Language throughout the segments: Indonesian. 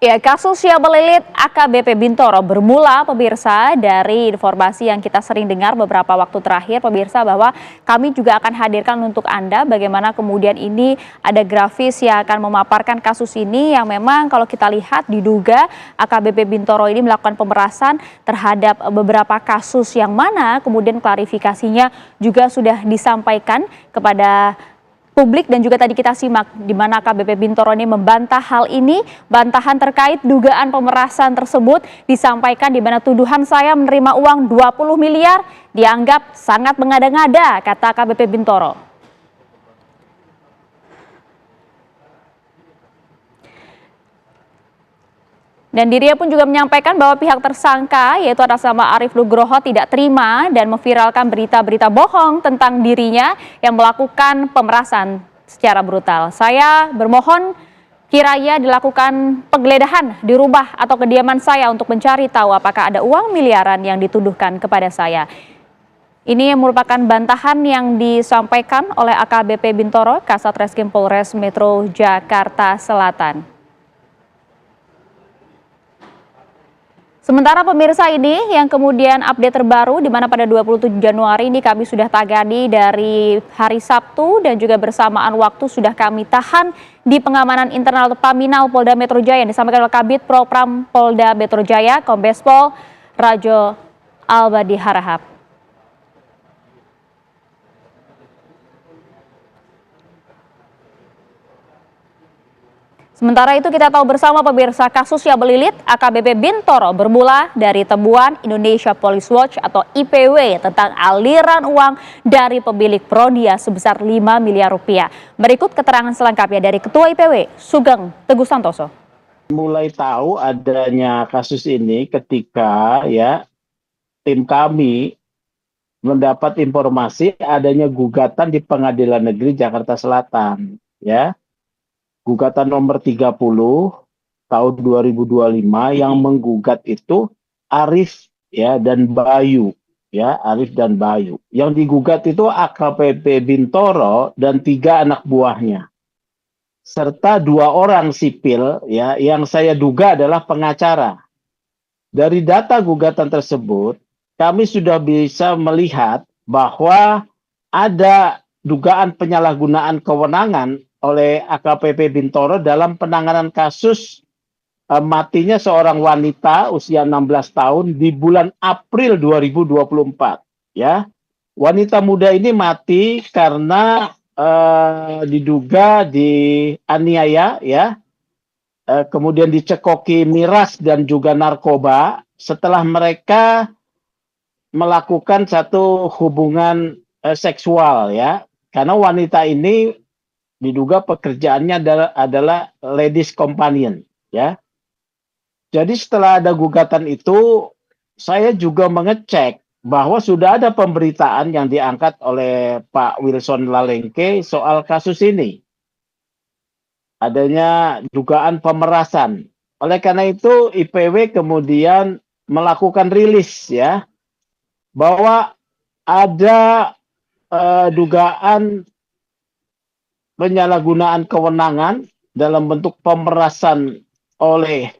Ya, kasus yang melilit AKBP Bintoro bermula pemirsa dari informasi yang kita sering dengar beberapa waktu terakhir pemirsa bahwa kami juga akan hadirkan untuk Anda bagaimana kemudian ini ada grafis yang akan memaparkan kasus ini yang memang kalau kita lihat diduga AKBP Bintoro ini melakukan pemerasan terhadap beberapa kasus yang mana kemudian klarifikasinya juga sudah disampaikan kepada publik dan juga tadi kita simak di mana AKBP Bintoro ini membantah hal ini, bantahan terkait dugaan pemerasan tersebut disampaikan di mana tuduhan saya menerima uang 20 miliar dianggap sangat mengada-ngada, kata AKBP Bintoro. Dan dirinya pun juga menyampaikan bahwa pihak tersangka yaitu atas nama Arief Nugroho tidak terima dan memviralkan berita-berita bohong tentang dirinya yang melakukan pemerasan secara brutal. Saya bermohon kiranya dilakukan penggeledahan di rumah atau kediaman saya untuk mencari tahu apakah ada uang miliaran yang dituduhkan kepada saya. Ini merupakan bantahan yang disampaikan oleh AKBP Bintoro, Kasat Reskrim Polres Metro Jakarta Selatan. Sementara pemirsa ini yang kemudian update terbaru di mana pada 27 Januari ini kami sudah tangani dari hari Sabtu dan juga bersamaan waktu sudah kami tahan di pengamanan internal Paminal Polda Metro Jaya yang disampaikan oleh Kabid Propram Polda Metro Jaya Kombes Pol Rajo Albadi Harahap. Sementara itu kita tahu bersama pemirsa kasus yang melilit AKBP Bintoro bermula dari temuan Indonesia Police Watch atau IPW tentang aliran uang dari pemilik Prodia sebesar 5 miliar rupiah. Berikut keterangan selengkapnya dari Ketua IPW Sugeng Teguh Santoso. Mulai tahu adanya kasus ini ketika tim kami mendapat informasi adanya gugatan di Pengadilan Negeri Jakarta Selatan Gugatan nomor 30 tahun 2025 yang menggugat itu Arief dan Bayu Arief dan Bayu. Yang digugat itu AKBP Bintoro dan 3 anak buahnya. Serta 2 orang sipil yang saya duga adalah pengacara. Dari data gugatan tersebut, kami sudah bisa melihat bahwa ada dugaan penyalahgunaan kewenangan oleh AKBP Bintoro dalam penanganan kasus matinya seorang wanita usia 16 tahun di bulan April 2024. Wanita muda ini mati karena diduga dianiaya kemudian dicekoki miras dan juga narkoba setelah mereka melakukan satu hubungan seksual karena wanita ini diduga pekerjaannya adalah ladies companion Jadi setelah ada gugatan itu saya juga mengecek bahwa sudah ada pemberitaan yang diangkat oleh Pak Wilson Lalengke soal kasus ini. Adanya dugaan pemerasan. Oleh karena itu IPW kemudian melakukan rilis bahwa ada dugaan penyalahgunaan kewenangan dalam bentuk pemerasan oleh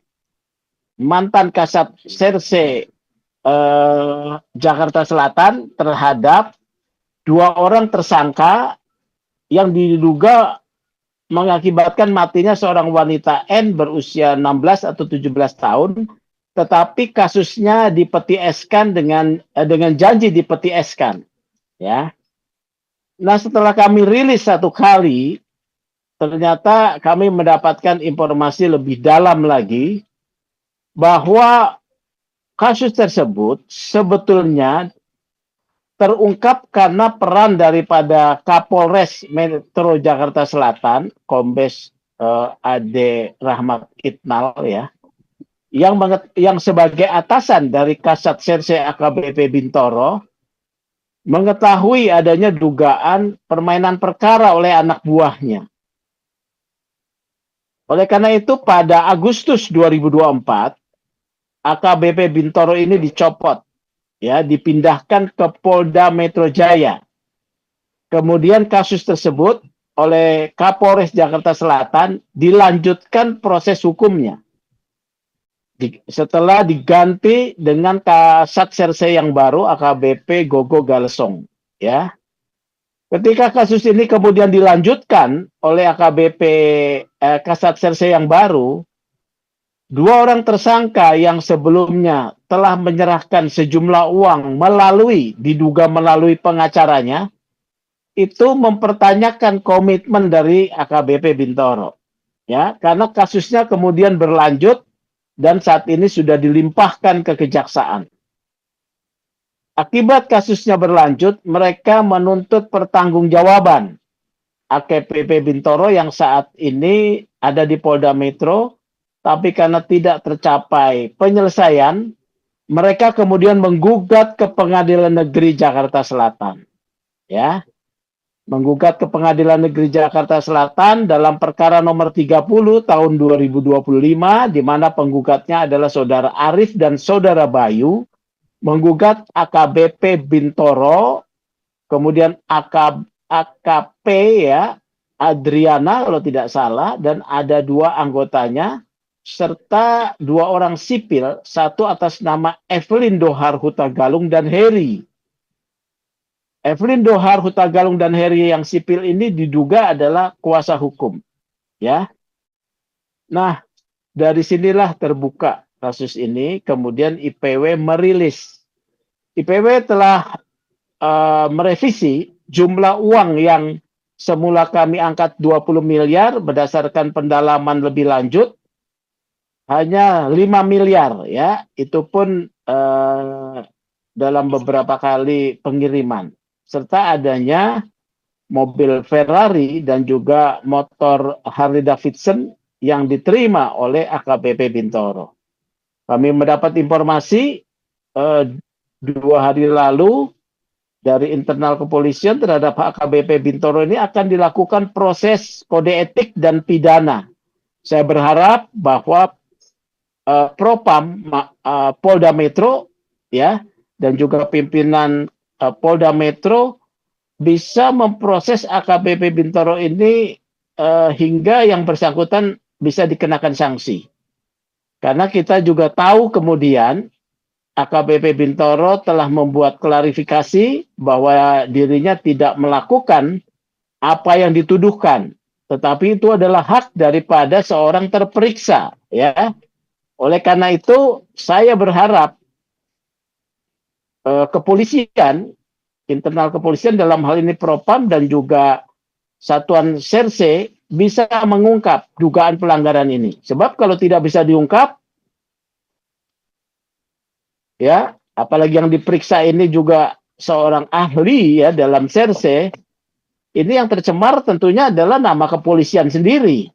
mantan Kasat Serse Jakarta Selatan terhadap 2 orang tersangka yang diduga mengakibatkan matinya seorang wanita N berusia 16 atau 17 tahun, tetapi kasusnya dipeti eskan dengan janji dipeti eskan. Nah, setelah kami rilis 1 kali, ternyata kami mendapatkan informasi lebih dalam lagi bahwa kasus tersebut sebetulnya terungkap karena peran daripada Kapolres Metro Jakarta Selatan, Kombes Ade Rahmat Kitnal yang sebagai atasan dari Kasat Serse AKBP Bintoro mengetahui adanya dugaan permainan perkara oleh anak buahnya. Oleh karena itu pada Agustus 2024 AKBP Bintoro ini dicopot dipindahkan ke Polda Metro Jaya. Kemudian kasus tersebut oleh Kapolres Jakarta Selatan dilanjutkan proses hukumnya. setelah diganti dengan Kasat Serse yang baru AKBP Gogo Galsong, ya. Ketika kasus ini kemudian dilanjutkan oleh AKBP Kasat Serse yang baru, dua orang tersangka yang sebelumnya telah menyerahkan sejumlah uang diduga melalui pengacaranya, itu mempertanyakan komitmen dari AKBP Bintoro. Ya, karena kasusnya kemudian berlanjut dan saat ini sudah dilimpahkan ke kejaksaan. Akibat kasusnya berlanjut, mereka menuntut pertanggungjawaban AKBP Bintoro yang saat ini ada di Polda Metro, tapi karena tidak tercapai penyelesaian, mereka kemudian menggugat ke Pengadilan Negeri Jakarta Selatan. Ya, menggugat ke Pengadilan Negeri Jakarta Selatan dalam perkara nomor 30 tahun 2025, di mana penggugatnya adalah Saudara Arif dan Saudara Bayu, menggugat AKBP Bintoro, kemudian AKP ya, Adriana kalau tidak salah, dan ada dua anggotanya, serta dua orang sipil, satu atas nama Evelyn Dohar Hutagalung dan Heri. Evelyn Dohar Hutagalung dan Heri yang sipil ini diduga adalah kuasa hukum, ya. Nah, dari sinilah terbuka kasus ini. Kemudian IPW merilis. IPW telah merevisi jumlah uang yang semula kami angkat 20 miliar berdasarkan pendalaman lebih lanjut hanya 5 miliar, ya. Itu pun dalam beberapa kali pengiriman, serta adanya mobil Ferrari dan juga motor Harley Davidson yang diterima oleh AKBP Bintoro. Kami mendapat informasi 2 hari lalu dari internal kepolisian terhadap AKBP Bintoro ini akan dilakukan proses kode etik dan pidana. Saya berharap bahwa Propam Polda Metro, ya, dan juga pimpinan Polda Metro bisa memproses AKBP Bintoro ini hingga yang bersangkutan bisa dikenakan sanksi. Karena kita juga tahu kemudian AKBP Bintoro telah membuat klarifikasi bahwa dirinya tidak melakukan apa yang dituduhkan, tetapi itu adalah hak daripada seorang terperiksa, ya. Oleh karena itu, saya berharap kepolisian, internal kepolisian dalam hal ini Propam dan juga Satuan Serse bisa mengungkap dugaan pelanggaran ini. Sebab kalau tidak bisa diungkap, ya, apalagi yang diperiksa ini juga seorang ahli ya dalam Serse, ini yang tercemar tentunya adalah nama kepolisian sendiri.